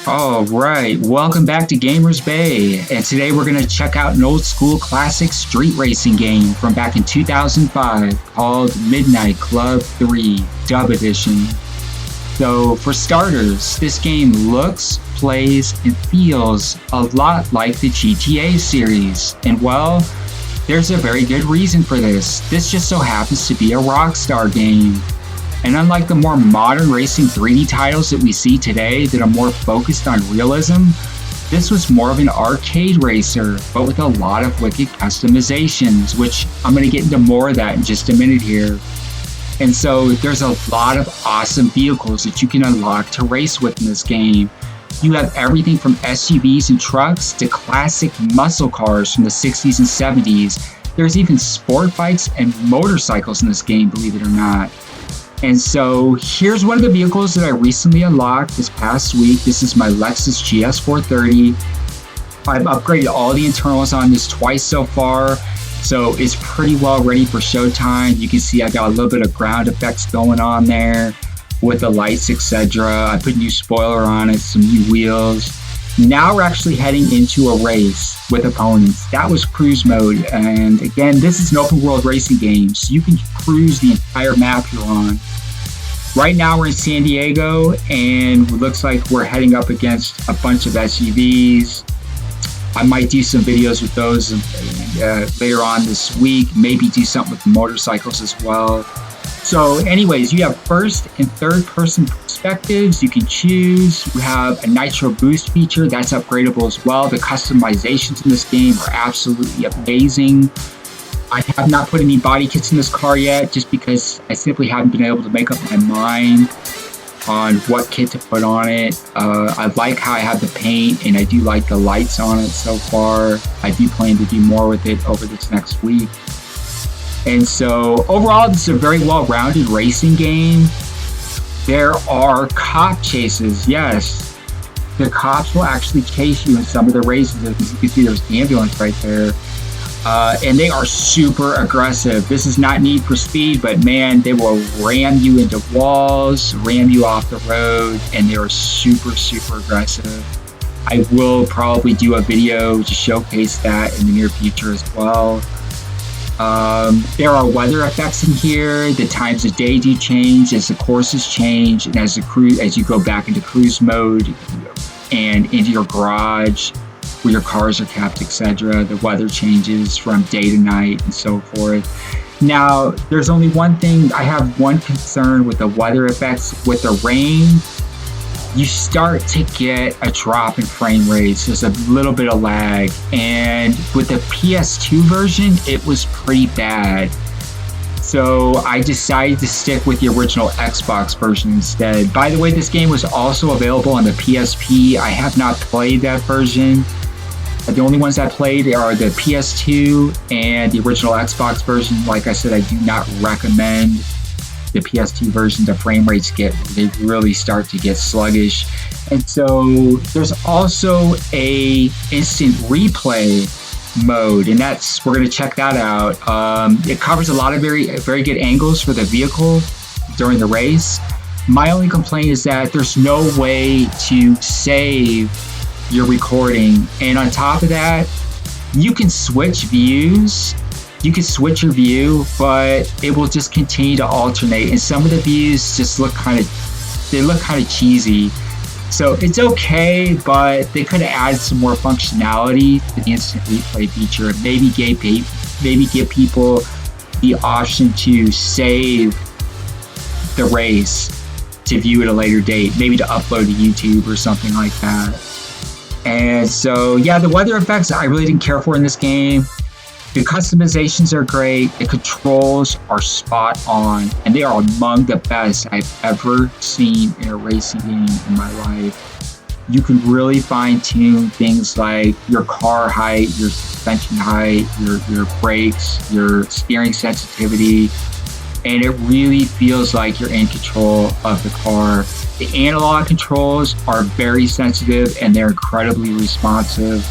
All right, welcome back to Gamers Bay, and today we're going to check out an old school classic street racing game from back in 2005 called Midnight Club 3 Dub Edition. So for starters, this game looks, plays, and feels a lot like the GTA series, and well, there's a very good reason for this. This just so happens to be a Rockstar game. And unlike the more modern racing 3D titles that we see today that are more focused on realism, this was more of an arcade racer, but with a lot of wicked customizations, which I'm going to get into more of that in just a minute here. And so there's a lot of awesome vehicles that you can unlock to race with in this game. You have everything from SUVs and trucks to classic muscle cars from the 60s and 70s. There's even sport bikes and motorcycles in this game, believe it or not. And so here's one of the vehicles that I recently unlocked this past week. This is my Lexus GS430. I've upgraded all the internals on this twice so far, so it's pretty well ready for showtime. You can see I got a little bit of ground effects going on there with the lights, etc. I put a new spoiler on it, some new wheels. Now we're actually heading into a race with opponents. That was cruise mode, and again, this is an open world racing game, so you can cruise the entire map you're on. Right now we're in San Diego, and it looks like we're heading up against a bunch of SUVs. I might do some videos with those later on this week, maybe do something with the motorcycles as well. So anyways, you have first and third person perspectives you can choose. You have a nitro boost feature that's upgradable as well. The customizations in this game are absolutely amazing. I have not put any body kits in this car yet, just because I simply haven't been able to make up my mind on what kit to put on it. I like how I have the paint, and I do like the lights on it so far. I do plan to do more with it over this next week. And so overall, this is a very well-rounded racing game. There are cop chases, yes. The cops will actually chase you in some of the races. As you can see, there's the ambulance right there. And they are super aggressive. This is not Need for Speed, but man, they will ram you into walls, ram you off the road, and they are super, super aggressive. I will probably do a video to showcase that in the near future as well. There are weather effects in here. The times of day do change as the courses change, and as you go back into cruise mode and into your garage where your cars are kept, etc. The weather changes from day to night and so forth. Now, there's only one thing. I have one concern with the weather effects. With the rain, you start to get a drop in frame rates. There's a little bit of lag. And with the PS2 version, it was pretty bad. So I decided to stick with the original Xbox version instead. By the way, this game was also available on the PSP. I have not played that version. The only ones I played are the PS2 and the original Xbox version. Like I said, I do not recommend the PS2 version. The frame rates they really start to get sluggish. And so there's also a instant replay mode, and we're going to check that out. It covers a lot of very, very good angles for the vehicle during the race. My only complaint is that there's no way to save your recording, and on top of that, you can switch views. You can switch your view, but it will just continue to alternate, and some of the views just look kind of cheesy. So it's okay, but they could have added some more functionality to the instant replay feature. Maybe give people the option to save the race to view at a later date, maybe to upload to YouTube or something like that. And so, yeah, the weather effects I really didn't care for in this game. The customizations are great. The controls are spot on, and they are among the best I've ever seen in a racing game in my life. You can really fine-tune things like your car height, your suspension height, your brakes, your steering sensitivity, and it really feels like you're in control of the car. The analog controls are very sensitive, and they're incredibly responsive.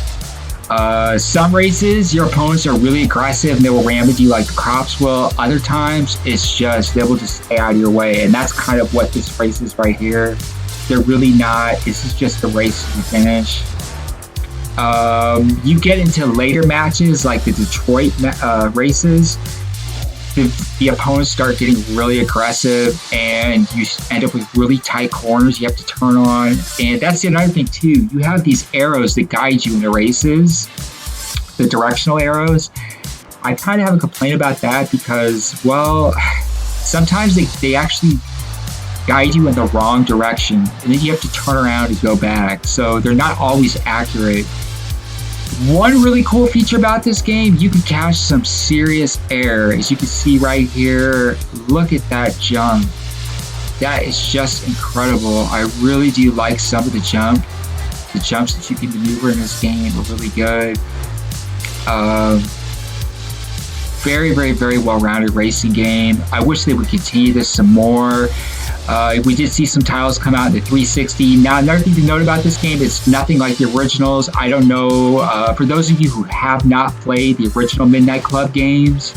Some races, your opponents are really aggressive and they will ram into you like the cops will. Other times, it's just, they will just stay out of your way. And that's kind of what this race is right here. They're really not. This is just the race to the finish. You get into later matches like the Detroit races. The opponents start getting really aggressive, and you end up with really tight corners you have to turn on. And that's another thing too. You have these arrows that guide you in the races, the directional arrows. I kind of have a complaint about that because, well, sometimes they actually guide you in the wrong direction, and then you have to turn around and go back. So they're not always accurate. One really cool feature about this game, you can catch some serious air. As you can see right here, look at that jump. That is just incredible. I really do like some of the jumps. The jumps that you can maneuver in this game are really good. Very, very, very well-rounded racing game. I wish they would continue this some more. We did see some titles come out in the 360. Now, another thing to note about this game, it's nothing like the originals. I don't know, for those of you who have not played the original Midnight Club games,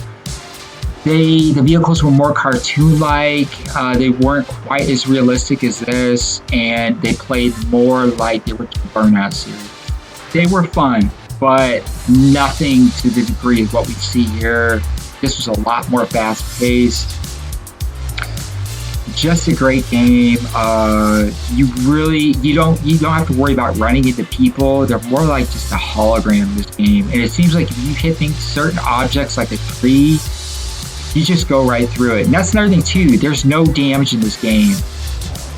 the vehicles were more cartoon-like. They weren't quite as realistic as this, and they played more like the original Burnout series. They were fun, but nothing to the degree of what we see here. This was a lot more fast-paced. Just a great game. You don't have to worry about running into people. They're more like just a hologram in this game. And it seems like if you hit certain objects like a tree, you just go right through it. And that's another thing too. There's no damage in this game.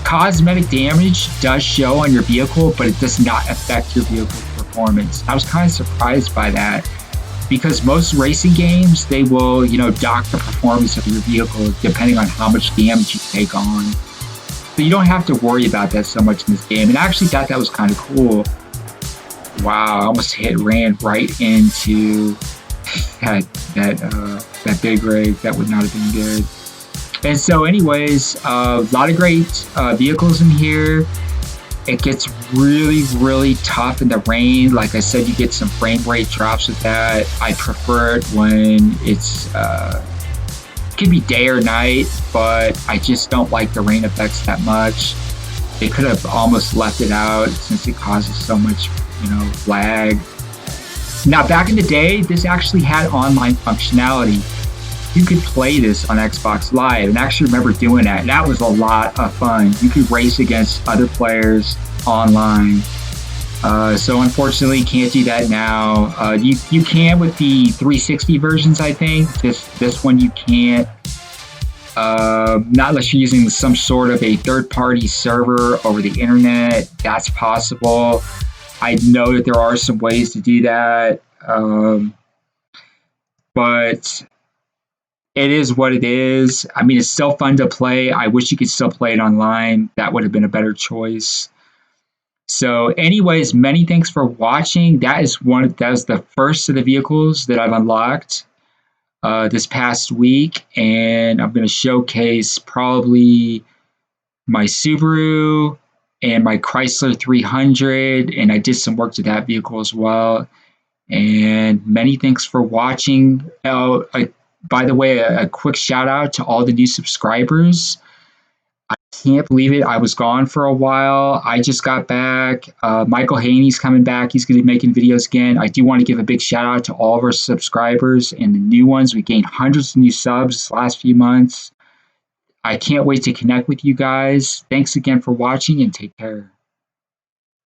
Cosmetic damage does show on your vehicle, but it does not affect your vehicle's performance. I was kind of surprised by that, because most racing games, they will, dock the performance of your vehicle depending on how much damage you take on. So you don't have to worry about that so much in this game. And I actually thought that was kind of cool. Wow, I almost ran right into that big rig. That would not have been good. And so anyways, a lot of great vehicles in here. It gets really, really tough in the rain. Like I said, you get some frame rate drops with that. I prefer it when it's, it could be day or night, but I just don't like the rain effects that much. They could have almost left it out since it causes so much, lag. Now, back in the day, this actually had online functionality. You could play this on Xbox Live, and I actually remember doing that. That was a lot of fun. You could race against other players online. So unfortunately, you can't do that now. You can with the 360 versions, I think. This one you can't. Not unless you're using some sort of a third-party server over the internet. That's possible. I know that there are some ways to do that. But it is what it is. I mean, it's still fun to play. I wish you could still play it online. That would have been a better choice. So anyways, many thanks for watching. That is the first of the vehicles that I've unlocked this past week. And I'm going to showcase probably my Subaru and my Chrysler 300. And I did some work to that vehicle as well. And many thanks for watching. By the way, a quick shout out to all the new subscribers. I can't believe it. I was gone for a while. I just got back. Michael Haney's coming back. He's going to be making videos again. I do want to give a big shout out to all of our subscribers and the new ones. We gained hundreds of new subs this last few months. I can't wait to connect with you guys. Thanks again for watching, and take care.